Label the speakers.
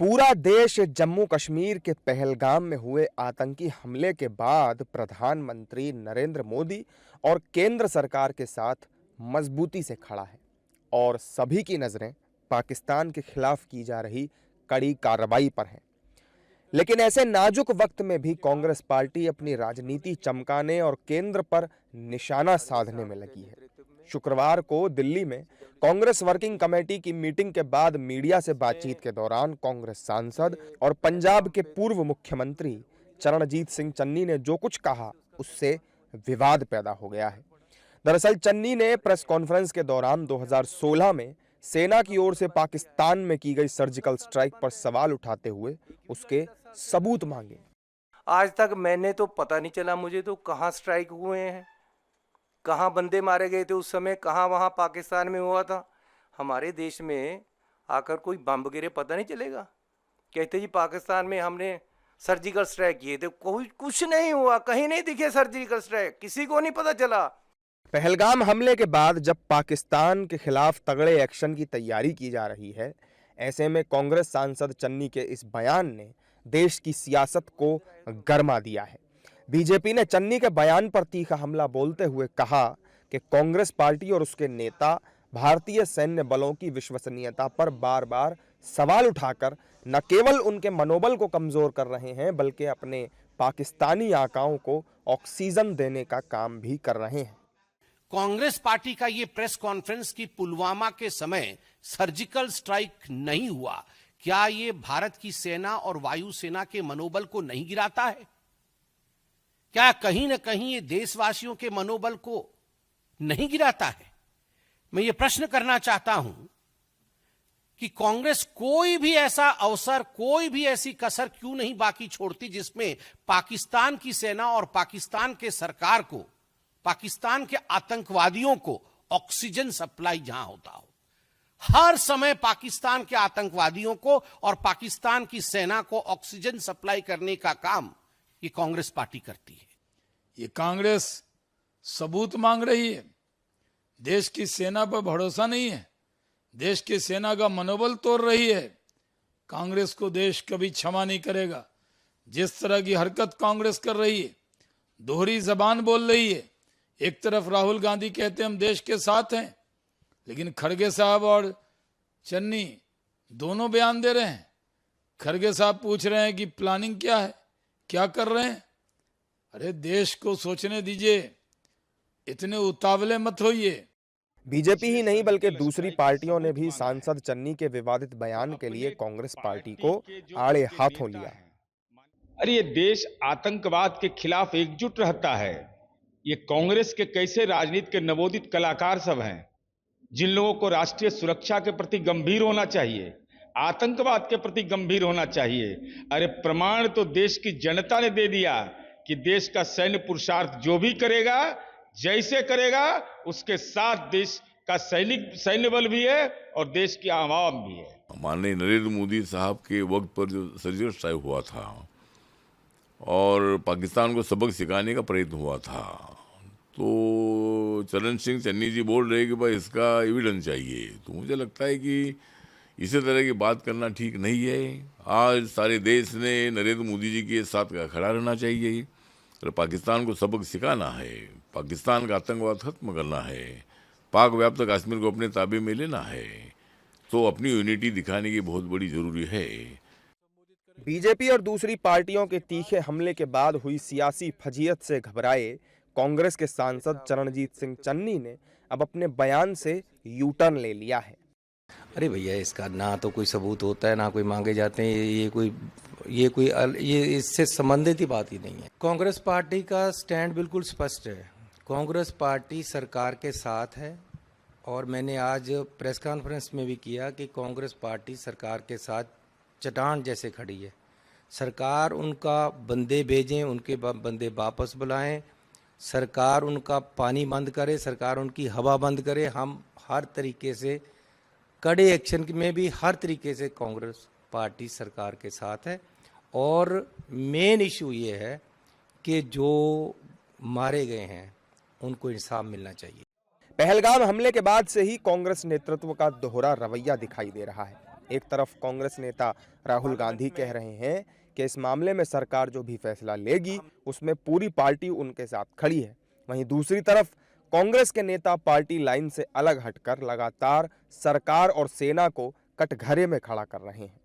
Speaker 1: पूरा देश जम्मू कश्मीर के पहलगाम में हुए आतंकी हमले के बाद प्रधानमंत्री नरेंद्र मोदी और केंद्र सरकार के साथ मजबूती से खड़ा है और सभी की नजरें पाकिस्तान के खिलाफ की जा रही कड़ी कार्रवाई पर हैं। लेकिन ऐसे नाजुक वक्त में भी कांग्रेस पार्टी अपनी राजनीति चमकाने और केंद्र पर निशाना साधने में लगी है। शुक्रवार को दिल्ली में कांग्रेस वर्किंग कमेटी की मीटिंग के बाद मीडिया से बातचीत के दौरान कांग्रेस सांसद और पंजाब के पूर्व मुख्यमंत्री चरणजीत सिंह चन्नी ने जो कुछ कहा उससे विवाद पैदा हो गया है। दरअसल चन्नी ने प्रेस कॉन्फ्रेंस के दौरान 2016 में सेना की ओर से पाकिस्तान में की गई सर्जिकल स्ट्राइक पर सवाल उठाते हुए उसके सबूत मांगे।
Speaker 2: आज तक मैंने तो पता नहीं चला मुझे तो कहाँ स्ट्राइक हुए हैं, कहाँ बंदे मारे गए थे उस समय, कहाँ वहाँ पाकिस्तान में हुआ था। हमारे देश में आकर कोई बम गिरे पता नहीं चलेगा। कहते जी पाकिस्तान में हमने सर्जिकल स्ट्राइक किए थे, कोई कुछ नहीं हुआ, कहीं नहीं दिखे सर्जिकल स्ट्राइक, किसी को नहीं पता चला।
Speaker 1: पहलगाम हमले के बाद जब पाकिस्तान के खिलाफ तगड़े एक्शन की तैयारी की जा रही है, ऐसे में कांग्रेस सांसद चन्नी के इस बयान ने देश की सियासत को गरमा दिया है। बीजेपी ने चन्नी के बयान पर तीखा हमला बोलते हुए कहा कि कांग्रेस पार्टी और उसके नेता भारतीय सैन्य बलों की विश्वसनीयता पर बार-बार सवाल उठाकर न केवल उनके मनोबल को कमजोर कर रहे हैं बल्कि अपने पाकिस्तानी आकाओं को ऑक्सीजन देने का काम भी कर रहे हैं।
Speaker 3: कांग्रेस पार्टी का ये प्रेस कॉन्फ्रेंस की पुलवामा के समय सर्जिकल स्ट्राइक नहीं हुआ, क्या ये भारत की सेना और वायुसेना के मनोबल को नहीं गिराता है? क्या कहीं ना कहीं ये देशवासियों के मनोबल को नहीं गिराता है? मैं ये प्रश्न करना चाहता हूं कि कांग्रेस कोई भी ऐसा अवसर, कोई भी ऐसी कसर क्यों नहीं बाकी छोड़ती जिसमें पाकिस्तान की सेना और पाकिस्तान के सरकार को, पाकिस्तान के आतंकवादियों को ऑक्सीजन सप्लाई जहां होता हो। हर समय पाकिस्तान के आतंकवादियों को और पाकिस्तान की सेना को ऑक्सीजन सप्लाई करने का काम ये कांग्रेस पार्टी करती है।
Speaker 4: ये कांग्रेस सबूत मांग रही है। देश की सेना पर भरोसा नहीं है, देश की सेना का मनोबल तोड़ रही है। कांग्रेस को देश कभी क्षमा नहीं करेगा। जिस तरह की हरकत कांग्रेस कर रही है, दोहरी जबान बोल रही है। एक तरफ राहुल गांधी कहते हैं हम देश के साथ हैं, लेकिन खड़गे साहब और चन्नी दोनों बयान दे रहे हैं। खड़गे साहब पूछ रहे हैं कि प्लानिंग क्या है, क्या कर रहे हैं। अरे देश को सोचने दीजिए, इतने उतावले मत होइए।
Speaker 1: बीजेपी ही नहीं बल्कि दूसरी पार्टियों ने भी सांसद चन्नी के विवादित बयान के लिए कांग्रेस पार्टी को आड़े हाथों लिया।
Speaker 5: अरे ये देश आतंकवाद के खिलाफ एकजुट रहता है। ये कांग्रेस के कैसे राजनीति के नवोदित कलाकार सब हैं, जिन लोगों को राष्ट्रीय सुरक्षा के प्रति गंभीर होना चाहिए, आतंकवाद के प्रति गंभीर होना चाहिए। अरे प्रमाण तो देश की जनता ने दे दिया कि देश का सैन्य पुरुषार्थ जो भी करेगा, जैसे करेगा, उसके साथ देश का सैन्य बल भी है और देश की आवाम भी है।
Speaker 6: माननीय नरेंद्र मोदी साहब के वक्त पर जो सर्जिकल स्ट्राइक हुआ था और पाकिस्तान को सबक सिखाने का प्रयत्न हुआ था, तो चरण सिंह चन्नी जी बोल रहे कि भाई इसका एविडेंस चाहिए। तो मुझे लगता है कि इसी तरह की बात करना ठीक नहीं है। आज सारे देश ने नरेंद्र मोदी जी के साथ खड़ा रहना चाहिए। तो पाकिस्तान को सबक सिखाना है, पाकिस्तान का आतंकवाद खत्म करना है, पाक व्याप्त कश्मीर को अपने ताबे में लेना है, तो अपनी यूनिटी दिखाने की बहुत बड़ी जरूरी है।
Speaker 1: बीजेपी और दूसरी पार्टियों के तीखे हमले के बाद हुई सियासी फजीयत से घबराए कांग्रेस के सांसद चरणजीत सिंह चन्नी ने अब अपने बयान से यू टर्न ले लिया है।
Speaker 2: अरे भैया, इसका ना तो कोई सबूत होता है, ना कोई मांगे जाते हैं। ये इससे संबंधित ही बात ही नहीं है। कांग्रेस पार्टी का स्टैंड बिल्कुल स्पष्ट है। कांग्रेस पार्टी सरकार के साथ है और मैंने आज प्रेस कॉन्फ्रेंस में भी किया कि कांग्रेस पार्टी सरकार के साथ चट्टान जैसे खड़ी है। सरकार उनका बंदे भेजें, उनके बंदे वापस बुलाएं, सरकार उनका पानी बंद करे, सरकार उनकी हवा बंद करे। हम हर तरीके से कड़े एक्शन में भी हर तरीके से कांग्रेस पार्टी सरकार के साथ है। और मेन इशू ये है कि जो मारे गए हैं उनको इंसाफ मिलना चाहिए।
Speaker 1: पहलगाम हमले के बाद से ही कांग्रेस नेतृत्व का दोहरा रवैया दिखाई दे रहा है। एक तरफ कांग्रेस नेता राहुल गांधी कह रहे हैं कि इस मामले में सरकार जो भी फैसला लेगी उसमें पूरी पार्टी उनके साथ खड़ी है। वहीं दूसरी तरफ कांग्रेस के नेता पार्टी लाइन से अलग हटकर लगातार सरकार और सेना को कटघरे में खड़ा कर रहे हैं।